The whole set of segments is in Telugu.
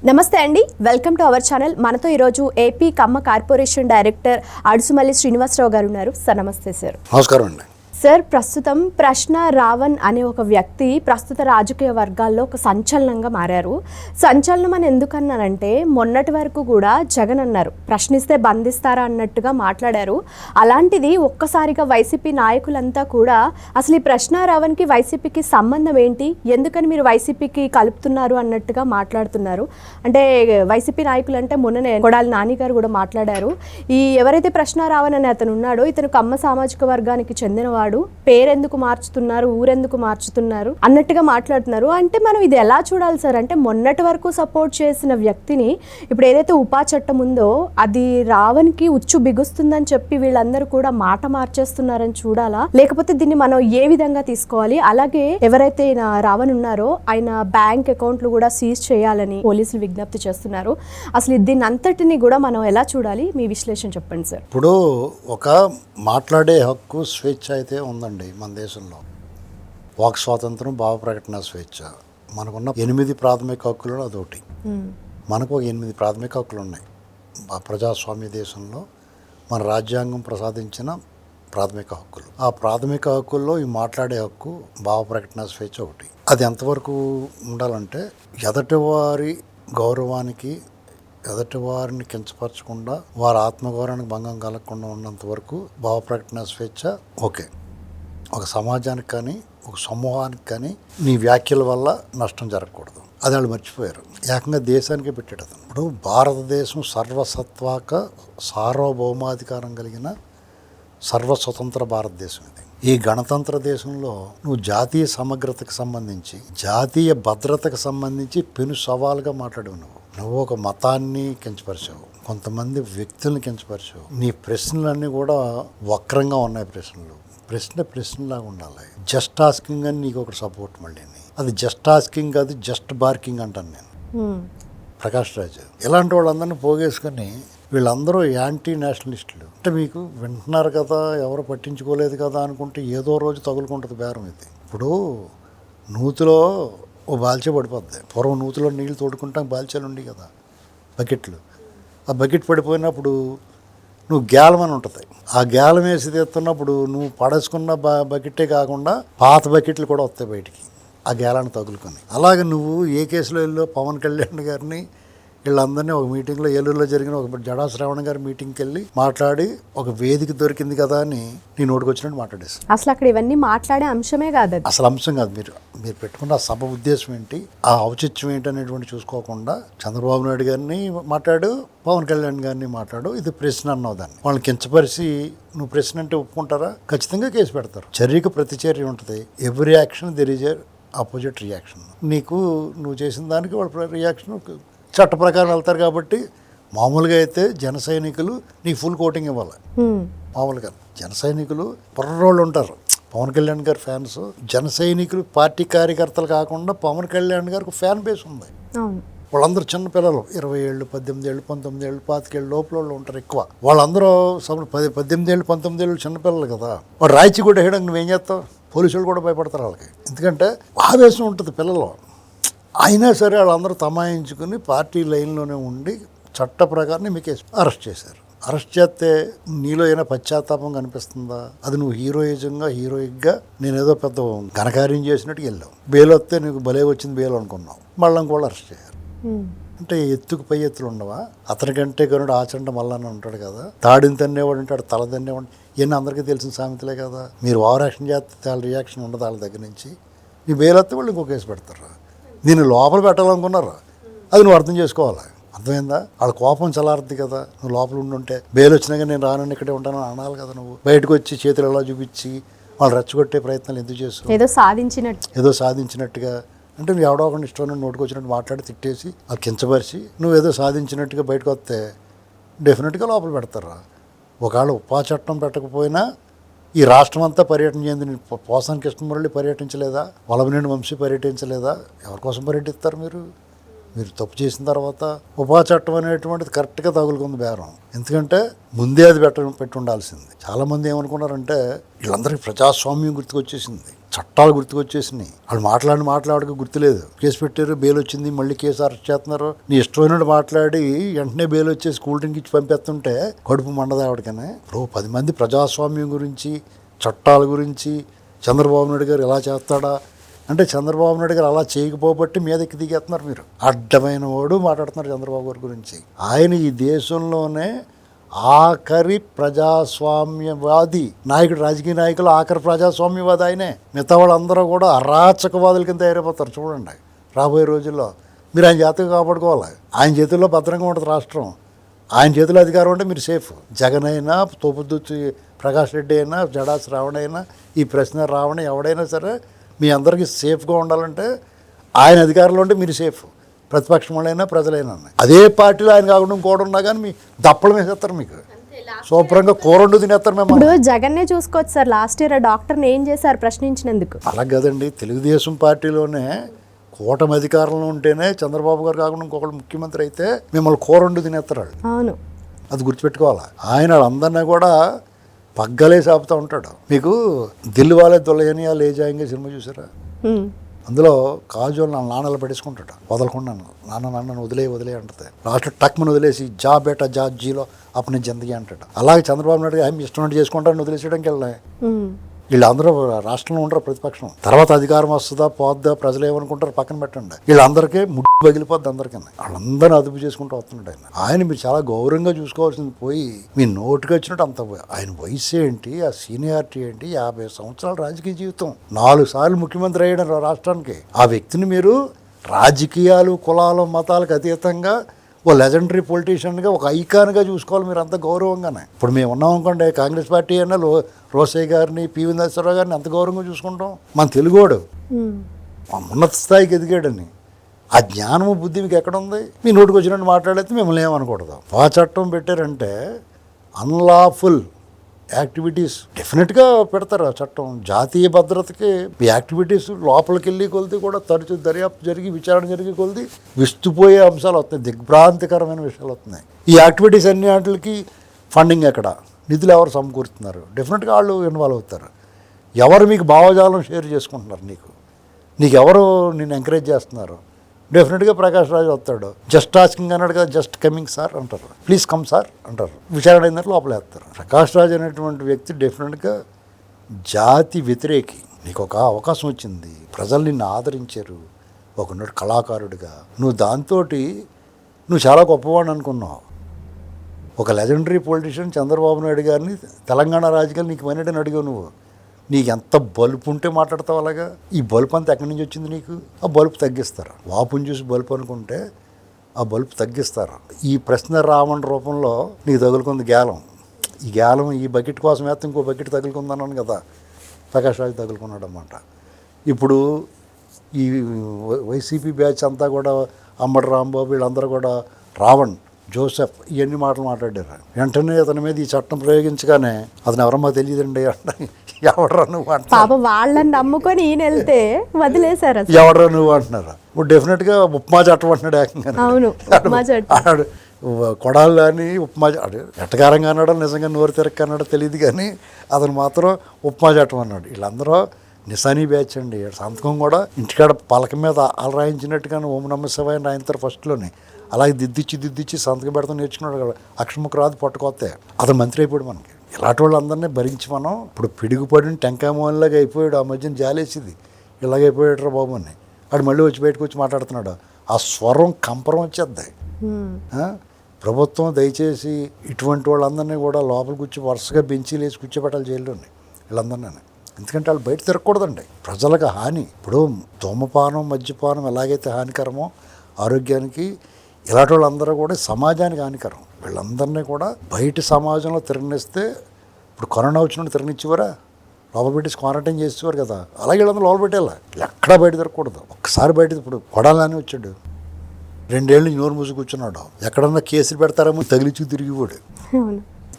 నమస్తే అండి, వెల్కమ్ టు అవర్ ఛానల్. మనతో ఈరోజు ఏపీ కమ్మ కార్పొరేషన్ డైరెక్టర్ అడుసుమల్లి శ్రీనివాసరావు గారు ఉన్నారు. సార్ నమస్తే. సార్ నమస్కారం అండి. సార్, ప్రస్తుతం ప్రశ్న రావణ్ అనే ఒక వ్యక్తి ప్రస్తుత రాజకీయ వర్గాల్లో ఒక సంచలనంగా మారారు. సంచలనం అని ఎందుకన్నానంటే, మొన్నటి వరకు కూడా జగన్ అన్నారు ప్రశ్నిస్తే బంధిస్తారా అన్నట్టుగా మాట్లాడారు. అలాంటిది ఒక్కసారిగా వైసీపీ నాయకులంతా కూడా అసలు ఈ ప్రశ్న రావణ్కి వైసీపీకి సంబంధం ఏంటి, ఎందుకని మీరు వైసీపీకి కలుపుతున్నారు అన్నట్టుగా మాట్లాడుతున్నారు. అంటే వైసీపీ నాయకులు అంటే మొన్ననే కొడాలి నాని గారు కూడా మాట్లాడారు. ఈ ఎవరైతే ప్రశ్న రావణ్ అని అతను ఉన్నాడో ఇతను కమ్మ సామాజిక వర్గానికి చెందినవాడు, పేరెందుకు మార్చుతున్నారు, ఊరెందుకు మార్చుతున్నారు అన్నట్టుగా మాట్లాడుతున్నారు. అంటే మనం ఇది ఎలా చూడాలి సార్? అంటే మొన్నటి వరకు సపోర్ట్ చేసిన వ్యక్తిని ఇప్పుడు ఏదైతే ఉపా చట్టం ఉందో అది రావణ్కి ఉచ్చు బిగుస్తుందని చెప్పి వీళ్ళందరూ కూడా మాట మార్చేస్తున్నారని చూడాలా, లేకపోతే దీన్ని మనం ఏ విధంగా తీసుకోవాలి? అలాగే ఎవరైతే రావణ్ ఉన్నారో ఆయన బ్యాంక్ అకౌంట్లు కూడా సీజ్ చేయాలని పోలీసులు విజ్ఞప్తి చేస్తున్నారు. అసలు దీన్ని అంతటిని కూడా మనం ఎలా చూడాలి? మీ విశ్లేషణ చెప్పండి సార్. ఇప్పుడు ఒక మాట్లాడే హక్కు, స్వేచ్ఛ అయితే ఉందండి మన దేశంలో. వాక్ స్వాతంత్రం, భావ ప్రకటన స్వేచ్ఛ, మనకున్న 8 ప్రాథమిక హక్కులలో అదొకటి. మనకు ఒక 8 ప్రాథమిక హక్కులు ఉన్నాయి ప్రజాస్వామ్య దేశంలో. మన రాజ్యాంగం ప్రసాదించిన ప్రాథమిక హక్కులు. ఆ ప్రాథమిక హక్కుల్లో ఈ మాట్లాడే హక్కు, భావ ప్రకటన స్వేచ్ఛ ఒకటి. అది ఎంతవరకు ఉండాలంటే ఎదటివారి గౌరవానికి, ఎదటివారిని కించపరచకుండా, వారి ఆత్మగౌరవానికి భంగం కలగకుండా ఉన్నంత వరకు భావ ప్రకటన స్వేచ్ఛ ఓకే. ఒక సమాజానికి కానీ ఒక సమూహానికి కానీ నీ వ్యాఖ్యల వల్ల నష్టం జరగకూడదు. అది వాళ్ళు మర్చిపోయారు. ఏకంగా దేశానికే పెట్టాడు అతను. ఇప్పుడు భారతదేశం సర్వసత్వాక సార్వభౌమాధికారం కలిగిన సర్వస్వతంత్ర భారతదేశం ఇది. ఈ గణతంత్ర దేశంలో నువ్వు జాతీయ సమగ్రతకు సంబంధించి, జాతీయ భద్రతకు సంబంధించి పెను సవాలుగా మాట్లాడావు. నువ్వు ఒక మతాన్ని కించపరిచావు, కొంతమంది వ్యక్తుల్ని కించపరిచావు. నీ ప్రశ్నలన్నీ కూడా వక్రంగా ఉన్నాయి. ప్రశ్నలాగా ఉండాలి. జస్ట్ ఆస్కింగ్ అని నీకు ఒకటి సపోర్ట్. మళ్ళీ అది జస్ట్ ఆస్కింగ్ కాదు, జస్ట్ బార్కింగ్ అంటాను నేను. ప్రకాష్ రాజ్ ఇలాంటి వాళ్ళందరినీ పోగేసుకొని వీళ్ళందరూ యాంటీ నేషనలిస్టులు. అంటే మీకు వింటున్నారు కదా, ఎవరు పట్టించుకోలేదు కదా అనుకుంటే ఏదో రోజు తగులుకుంటుంది బేరం ఇది. ఇప్పుడు నూతిలో ఓ బాల్చే పడిపోద్ది. పూర్వం నూతిలో నీళ్ళు తోడుకుంటాం బాల్చాలు ఉండి కదా, బకెట్లు. ఆ బకెట్ పడిపోయినప్పుడు నువ్వు గ్యాలం అని ఉంటుంది. ఆ గ్యాలం వేసి తెస్తున్నప్పుడు నువ్వు పడేసుకున్న బకెట్టే కాకుండా పాత బకెట్లు కూడా వస్తాయి బయటికి, ఆ గ్యాలాన్ని తగులుకొని. అలాగే నువ్వు ఏ కేసులో వెళ్ళో పవన్ కళ్యాణ్ గారిని వీళ్ళందరినీ ఒక మీటింగ్లో, ఏలూరులో జరిగిన ఒక జడా శ్రావణ గారి మీటింగ్కి వెళ్ళి మాట్లాడి ఒక వేదిక దొరికింది కదా అని నీ నోటికి వచ్చినట్టు మాట్లాడేసి, అసలు అక్కడ ఇవన్నీ మాట్లాడే అంశమే కాదు, అసలు అంశం కాదు. మీరు పెట్టుకున్న సభ ఉద్దేశం ఏంటి, ఆ ఔచిత్యం ఏంటి అనేటువంటి చూసుకోకుండా చంద్రబాబు నాయుడు గారిని మాట్లాడు, పవన్ కళ్యాణ్ గారిని మాట్లాడు. ఇది ప్రశ్న అన్నావు. దాన్ని వాళ్ళని కించపరిచి నువ్వు ప్రశ్న అంటే ఒప్పుకుంటారా? ఖచ్చితంగా కేసు పెడతారు. చర్యకు ప్రతిచర్య ఉంటుంది. Every action there is a opposite reaction. నువ్వు చేసిన దానికి వాళ్ళ రియాక్షన్ చట్ట ప్రకారం వెళ్తారు. కాబట్టి మామూలుగా అయితే జన సైనికులు నీకు ఫుల్ కోటింగ్ ఇవ్వాలి. మామూలుగా జన సైనికులు బుర్రోళ్ళు ఉంటారు. పవన్ కళ్యాణ్ గారి ఫ్యాన్స్ జన సైనికులు, పార్టీ కార్యకర్తలు కాకుండా పవన్ కళ్యాణ్ గారికి ఫ్యాన్ బేస్ ఉంది. వాళ్ళందరూ చిన్న పిల్లలు, 20 ఏళ్ళు, 18 ఏళ్ళు, 19 ఏళ్ళు, 25 ఏళ్ళు లోపల వాళ్ళు ఉంటారు ఎక్కువ. వాళ్ళందరూ 18 ఏళ్ళు, 19 ఏళ్ళు చిన్నపిల్లలు కదా. వాడు రాయిచి కూడా వేయడానికి నువ్వేం చేస్తావు? పోలీసులు కూడా భయపడతారు వాళ్ళకి. ఎందుకంటే ఆవేశం ఉంటుంది పిల్లలు. అయినా సరే వాళ్ళందరూ తమాయించుకుని పార్టీ లైన్లోనే ఉండి చట్ట ప్రకారం మీకు అరెస్ట్ చేశారు. అరెస్ట్ చేస్తే నీలో ఏమైనా పశ్చాత్తాపం కనిపిస్తుందా? అది నువ్వు హీరోయిక్గా నేనేదో పెద్ద ఘనకార్యం చేసినట్టు వెళ్ళావు. బెయిల్ వస్తే నీకు భలే వచ్చింది బెయిల్ అనుకున్నావు. మళ్ళీ కూడా అరెస్ట్ చేశారు. అంటే ఎత్తుకు పై ఎత్తులు ఉండవా? అతనికంటే గనుడు ఆచండ మళ్ళీ ఉంటాడు కదా. తాడిని తన్నేవాడు ఉంటాడు, తల తన్నేవాడు. ఇవన్నీ అందరికీ తెలిసిన సామెతలే కదా. మీరు ఓవర్ యాక్షన్ చేస్తే వాళ్ళ రియాక్షన్ ఉండదు. వాళ్ళ దగ్గర నుంచి నీ బెయిల్ వస్తే వాళ్ళు ఇంకో కేసు పెడతారు. దీన్ని లోపల పెట్టాలనుకున్నారు. అది నువ్వు అర్థం చేసుకోవాలి. అర్థమైందా? వాళ్ళ కోపం చల్లారుద్ది కదా. నువ్వు లోపల ఉండుంటే బెయిల్ వచ్చినాక నేను రానని ఇక్కడే ఉంటానని అనాలి కదా. నువ్వు బయటకు వచ్చి చేతులు ఎలా చూపించి వాళ్ళు రెచ్చగొట్టే ప్రయత్నాలు ఎందుకు చేస్తావు? ఏదో సాధించినట్టుగా. అంటే నువ్వు ఎవడో ఒకటి ఇష్టం నోటుకు వచ్చినట్టు మాట్లాడి తిట్టేసి అది కించపరిచి నువ్వు ఏదో సాధించినట్టుగా బయటకు వస్తే డెఫినెట్గా లోపల పెడతారా. ఒకవేళ ఉపా చట్టం పెట్టకపోయినా ఈ రాష్ట్రం అంతా పర్యటన చెంది పోసాని కృష్ణమురళి పర్యటించలేదా? వల్లభనేని వంశీ పర్యటించలేదా? ఎవరి కోసం పర్యటిస్తారు మీరు? మీరు తప్పు చేసిన తర్వాత ఉపా చట్టం అనేటువంటిది కరెక్ట్గా తగులుకుంది బేరం. ఎందుకంటే ముందే అది పెట్టి ఉండాల్సింది. చాలామంది ఏమనుకున్నారంటే వీళ్ళందరికీ ప్రజాస్వామ్యం గుర్తుకొచ్చేసింది, చట్టాలు గుర్తుకొచ్చేసినాయి. వాళ్ళు మాట్లాడక గుర్తులేదు. కేసు పెట్టారు, బెయిల్ వచ్చింది, మళ్ళీ కేసు అరెస్ట్ చేస్తున్నారు. నీ ఇష్టమైనట్టు మాట్లాడి వెంటనే బెయిల్ వచ్చేసి కూల్ డ్రింక్ ఇచ్చి పంపేస్తుంటే కడుపు మండదు ఆవిడకనే. ఇప్పుడు 10 మంది ప్రజాస్వామ్యం గురించి, చట్టాల గురించి చంద్రబాబు నాయుడు గారు ఎలా చేస్తాడా అంటే చంద్రబాబు నాయుడు గారు అలా చేయకపోబట్టి మీదకి దిగేస్తున్నారు. మీరు అడ్డమైన వాడు మాట్లాడుతున్నారు చంద్రబాబు గారి గురించి. ఆయన ఈ దేశంలోనే ఆఖరి ప్రజాస్వామ్యవాది నాయకుడు, రాజకీయ నాయకులు ఆఖరి ప్రజాస్వామ్యవాది ఆయనే. మిగతా వాళ్ళందరూ కూడా అరాచకవాదుల కింద తయారైపోతారు. చూడండి రాబోయే రోజుల్లో. మీరు ఆయన జాతకు కాపాడుకోవాలి. ఆయన చేతుల్లో భద్రంగా ఉంటుంది రాష్ట్రం. ఆయన చేతిలో అధికారం ఉంటే మీరు సేఫ్. జగన్ అయినా, తోపుదుచ్చి ప్రకాష్ రెడ్డి అయినా, జడా శ్రావణ అయినా, ఈ ప్రశ్న రావణ ఎవడైనా సరే మీ అందరికీ సేఫ్గా ఉండాలంటే ఆయన అధికారంలో ఉంటే మీరు సేఫ్. ప్రతిపక్షం వాళ్ళైనా ప్రజలైనా. అదే పార్టీలో ఆయన కాకుండా ఇంకోటి ఉన్నా కానీ మీ దప్పలు వేసేస్తారు. మీకు శుభ్రంగా కూరండు తినేస్తారు మేము. ఇప్పుడు జగన్నే చూసుకోవచ్చు సార్. లాస్ట్ ఇయర్ డాక్టర్ని ఏం చేశారు ప్రశ్నించినందుకు? అలా కదండి, తెలుగుదేశం పార్టీలోనే కూటమి అధికారంలో ఉంటేనే చంద్రబాబు గారు కాకుండా ఇంకొకళ్ళు ముఖ్యమంత్రి అయితే మిమ్మల్ని కూరండు తినేస్తారు వాళ్ళు. అవును, అది గుర్తుపెట్టుకోవాలి. ఆయన వాళ్ళందరినీ కూడా పగ్గలే సాపుతూ ఉంటాడు. మీకు దిల్ వాలే దుల్హనియా లే జాయింగే సినిమా చూసారా? అందులో కాజోల్ నా నాన్నలు పడేసుకుంటాడు వదలకుండా. నాన్నను వదిలే అంటుంది. లాస్ట్ టక్మని వదిలేసి జా బేటా జా జీలో అప్పుడు జిందగీ అంటాడు. అలాగే చంద్రబాబు నాయుడు ఆయన ఇష్టం చేసుకుంటాను వదిలేసేయడానికి వెళ్ళాయి. వీళ్ళందరూ రాష్ట్రంలో ఉండరు ప్రతిపక్షం. తర్వాత అధికారం వస్తుందా పోద్దా ప్రజలు ఏమనుకుంటారు పక్కన పెట్టండి. వీళ్ళందరికీ ముడ్డు పగిలిపోద్ది అందరికీ. వాళ్ళందరినీ అదుపు చేసుకుంటూ వస్తున్నాడు ఆయన మీరు చాలా గౌరవంగా చూసుకోవాల్సింది పోయి మీ నోటికి వచ్చినట్టు అంత. ఆయన వయసు ఏంటి, ఆ సీనియారిటీ ఏంటి, 50 సంవత్సరాల రాజకీయ జీవితం, 4 సార్లు ముఖ్యమంత్రి అయ్యాడు రాష్ట్రానికి. ఆ వ్యక్తిని మీరు రాజకీయాలు, కులాలు, మతాలకు అతీతంగా ఓ లెజెండరీ పొలిటీషియన్గా, ఒక ఐకాన్గా చూసుకోవాలి మీరు అంత గౌరవంగానే. ఇప్పుడు మేము ఉన్నాం అనుకోండి, కాంగ్రెస్ పార్టీ అయినా రోసయ్య గారిని, పివి నరసింహరావు గారిని అంత గౌరవంగా చూసుకుంటాం. మన తెలుగోడు ఉన్నత స్థాయికి ఎదిగాడని ఆ జ్ఞానము బుద్ధి మీకు ఎక్కడుంది? మీ నోటికి వచ్చినట్టు మాట్లాడితే మిమ్మల్ని ఏమనకూడదు. ఆ చట్టం పెట్టారంటే అన్లాఫుల్ యాక్టివిటీస్ డెఫినెట్గా పెడతారు. ఆ చట్టం జాతీయ భద్రతకి ఈ యాక్టివిటీస్ లోపలికి వెళ్ళి కొలిది కూడా తరచు దర్యాప్తు జరిగి విచారణ జరిగి కొలిది విస్తుపోయే అంశాలు వస్తున్నాయి, దిగ్భ్రాంతికరమైన విషయాలు వస్తున్నాయి. ఈ యాక్టివిటీస్ అన్ని వాటికి ఫండింగ్ ఎక్కడ, నిధులు ఎవరు సమకూరుతున్నారు, డెఫినెట్గా వాళ్ళు ఇన్వాల్వ్ అవుతారు. ఎవరు మీకు భావజాలం షేర్ చేసుకుంటున్నారు, నీకు ఎవరు నిన్ను ఎంకరేజ్ చేస్తున్నారు, డెఫినెట్గా ప్రకాష్ రాజు వస్తాడు. జస్ట్ ఆస్కింగ్ అన్నాడు కదా, జస్ట్ కమింగ్ సార్ అంటారు, ప్లీజ్ కమ్ సార్ అంటారు. విచారణ అయినట్టు లోపలేస్తారు. ప్రకాష్ రాజు అనేటువంటి వ్యక్తి డెఫినెట్గా జాతి వ్యతిరేకి. నీకు ఒక అవకాశం వచ్చింది, ప్రజలు నిన్ను ఆదరించారు ఒక కళాకారుడిగా. నువ్వు దాంతో నువ్వు చాలా గొప్పవాడిని అనుకున్నావు. ఒక లెజెండరీ పొలిటీషియన్ చంద్రబాబు నాయుడు గారిని తెలంగాణ రాజకీయాలు నీకు మనేటని అడిగావు. నువ్వు నీకు ఎంత బలుపు ఉంటే మాట్లాడతావు అలాగా. ఈ బలుపు అంతా ఎక్కడి నుంచి వచ్చింది నీకు? ఆ బలుపు తగ్గిస్తారు. వాపుని చూసి బలుపు అనుకుంటే ఆ బలుపు తగ్గిస్తారు. ఈ ప్రశ్న రావణ రూపంలో నీకు తగులుకుంది గేలం. ఈ గేలం ఈ బకెట్ కోసం వేస్తే ఇంకో బకెట్ తగులుకుందన్నాను కదా, ప్రకాష్ రాజు తగులుకున్నాడు అన్నమాట. ఇప్పుడు ఈ వైసీపీ బ్యాచ్ అంతా కూడా అమ్మడి రాంబాబు వీళ్ళందరూ కూడా రావణ్, జోసెఫ్ ఇవన్నీ మాటలు మాట్లాడారు. వెంటనే అతని మీద ఈ చట్టం ప్రయోగించగానే అతను ఎవరమ్మా తెలియదండి అంటే ఎవడరా నువ్వు అంటున్నారు. వాళ్ళని నమ్ముకొని ఈయన వెళ్తే వదిలేశారు. ఎవడరా నువ్వు అంటున్నారు. ఇప్పుడు డెఫినెట్గా ఉప్మా చట్టం అంటున్నాడు ఏకంగా. ఆడు కొడాలు అని ఉప్మా ఎట్టకారంగా అన్నాడో నిజంగా నోరు తిరక్క అన్నాడో తెలియదు కానీ అతను మాత్రం ఉప్మా చట్టం అన్నాడు. వీళ్ళందరూ నిశానీ బ్యాచ్ అండి. సంతకం కూడా ఇంటికాడ పలక మీద ఆలు రాయించినట్టుగానే ఓం నమ శివాయ అని రాయించారు ఫస్ట్లోనే. అలాగే దిద్దిచ్చి సంతకం పెడతాం నేర్చుకున్నాడు కదా. అక్షముఖ రాదు పట్టుకొస్తే అతను మంత్రి అయిపోయాడు. మనకి ఇలాంటి వాళ్ళందరినీ భరించి మనం ఇప్పుడు పిడుగుపడిన టెంకాయ మోహన్లాగా అయిపోయాడు. ఆ మధ్యన జాలేసింది, ఇలాగైపోయాడు రా బాబు అని. వాడు మళ్ళీ వచ్చి బయటకు వచ్చి మాట్లాడుతున్నాడు. ఆ స్వరం కంపరం వచ్చేద్ది. ప్రభుత్వం దయచేసి ఇటువంటి వాళ్ళందరినీ కూడా లోపల కూర్చో వరుసగా బెంచీలు వేసి కూర్చోబెట్టాలి జైల్లోని వీళ్ళందరినీ. ఎందుకంటే వాళ్ళు బయట తిరగకూడదండి, ప్రజలకు హాని. ఇప్పుడు ధూమపానం, మద్యపానం ఎలాగైతే హానికరమో ఆరోగ్యానికి, ఇలాంటి వాళ్ళందరూ కూడా సమాజానికి హానికరం. వీళ్ళందరినీ కూడా బయట సమాజంలో తిరగనిస్తే, ఇప్పుడు కరోనా వచ్చినట్టు తిరగనిచ్చేవారా, లోపల పెట్టేసి క్వారంటైన్ చేసేవారు కదా, అలాగే వీళ్ళందరూ లోపల పెట్టేలా. ఎక్కడా బయట తిరగకూడదు. ఒక్కసారి బయట ఇప్పుడు కొడాలని వచ్చాడు, 2 ఏళ్ళు నోరు మూసి కూర్చున్నాడు. ఎక్కడన్నా కేసులు పెడతారేమో తగిలించి తిరిగిపోడు.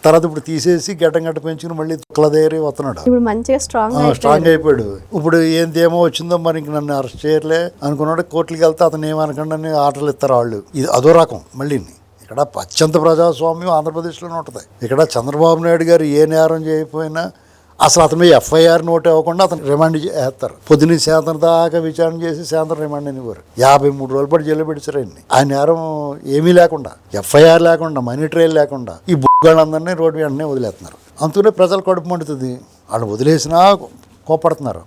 తర్వాత ఇప్పుడు తీసేసి గడ్డం గడ్డ పెంచుకుని మళ్ళీ తుక్కల దగ్గర వస్తున్నాడు. ఇప్పుడు మంచిగా స్ట్రాంగ్ అయిపోయాడు. ఇప్పుడు ఏమో వచ్చిందో మరి ఇంక నన్ను అరెస్ట్ చేయలే అనుకున్నాడు. కోర్టుకి వెళ్తే అతను ఏమనకుండా అని ఆర్డర్లు ఇస్తారు వాళ్ళు. ఇది అదో రకం. మళ్ళీ ఇక్కడ అత్యంత ప్రజాస్వామ్యం ఆంధ్రప్రదేశ్లోనే ఉంటుంది. ఇక్కడ చంద్రబాబు నాయుడు గారు ఏ నేరం చేయకపోయినా అసలు అతను ఎఫ్ఐఆర్ నోట్ ఇవ్వకుండా అతను రిమాండ్ చేస్తారు. పొద్దున్న సాయంత్రం దాకా విచారణ చేసి సాయంత్రం రిమాండ్ అనేవారు. 53 రోజుల పాటు జైలు పెట్టారు ఆయన్ని. ఆయన నేరం ఏమీ లేకుండా, ఎఫ్ఐఆర్ లేకుండా, మనీ ట్రయల్ లేకుండా ఈ బుగ్గాళ్ళందరినీ రోడ్డు వెంటనే వదిలేస్తున్నారు. అందుకనే ప్రజలు కడుపు మండుతుంది. వాళ్ళు వదిలేసినా కోపడుతున్నారు,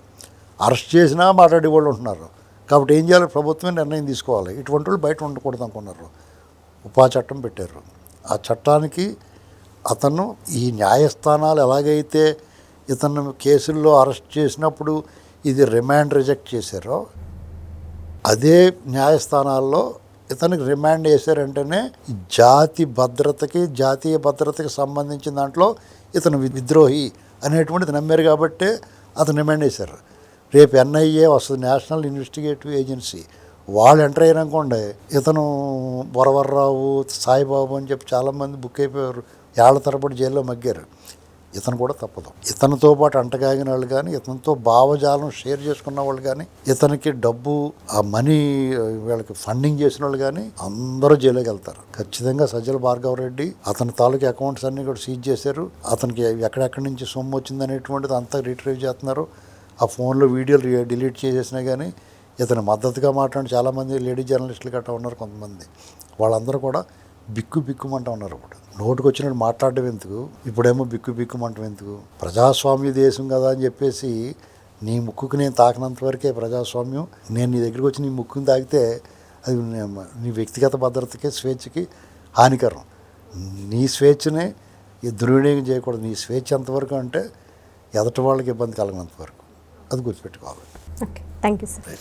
అరెస్ట్ చేసినా మాట్లాడే వాళ్ళు ఉంటున్నారు. కాబట్టి ఏం చేయాలి? ప్రభుత్వమే నిర్ణయం తీసుకోవాలి. ఇటువంటి వాళ్ళు బయట ఉండకూడదు అనుకున్నారు. ఉపా చట్టం పెట్టారు. ఆ చట్టానికి అతను ఈ న్యాయస్థానాలు ఎలాగైతే ఇతను కేసుల్లో అరెస్ట్ చేసినప్పుడు ఇది రిమాండ్ రిజెక్ట్ చేశారో, అదే న్యాయస్థానాల్లో ఇతనికి రిమాండ్ వేశారంటేనే జాతి భద్రతకి, జాతీయ భద్రతకి సంబంధించిన దాంట్లో ఇతను విద్రోహి అనేటువంటిది నమ్మారు. కాబట్టి అతను రిమాండ్ వేశారు. రేపు ఎన్ఐఏ వస్తుంది, నేషనల్ ఇన్వెస్టిగేటివ్ ఏజెన్సీ. వాళ్ళు ఎంటర్ అయ్యారనుకోండి, ఇతను వరవర్రావు, సాయిబాబు అని చెప్పి చాలామంది బుక్ అయిపోయారు. ఏళ్ల తరబడి జైల్లో మగ్గారు. ఇతను కూడా తప్పదు. ఇతనితో పాటు అంటగాగిన వాళ్ళు కానీ, ఇతనితో భావజాలం షేర్ చేసుకున్న వాళ్ళు కానీ, ఇతనికి డబ్బు ఆ మనీ వీళ్ళకి ఫండింగ్ చేసిన వాళ్ళు కానీ అందరూ జైలుకి వెళ్తారు. ఖచ్చితంగా సజ్జల భార్గవరెడ్డి అతని తాలూకు అకౌంట్స్ అన్నీ కూడా సీజ్ చేశారు. అతనికి ఎక్కడెక్కడి నుంచి సొమ్ము వచ్చింది అనేటువంటిది అంతా రిట్రీవ్ చేస్తున్నారు. ఆ ఫోన్లో వీడియోలు డిలీట్ చేసేసినా కానీ ఇతను మద్దతుగా మాట్లాడి చాలామంది లేడీ జర్నలిస్టులు గట్రా ఉన్నారు కొంతమంది. వాళ్ళందరూ కూడా బిక్కుమంటూ ఉన్నారు. ఇప్పుడు నోటుకు వచ్చినట్టు మాట్లాడడం ఎందుకు? ఇప్పుడేమో బిక్కుమంటం ఎందుకు? ప్రజాస్వామ్య దేశం కదా అని చెప్పేసి నీ ముక్కుకు నేను తాకినంత వరకే ప్రజాస్వామ్యం. నేను నీ దగ్గరికి వచ్చి నీ ముక్కుని తాకితే అది నీ వ్యక్తిగత భద్రతకి, స్వేచ్ఛకి హానికరం. నీ స్వేచ్ఛనే దుర్వినియోగం చేయకూడదు. నీ స్వేచ్ఛ ఎంతవరకు అంటే ఎదటి వాళ్ళకి ఇబ్బంది కలగనంత వరకు. అది గుర్తుపెట్టుకోవాలి. Okay, thank you sir.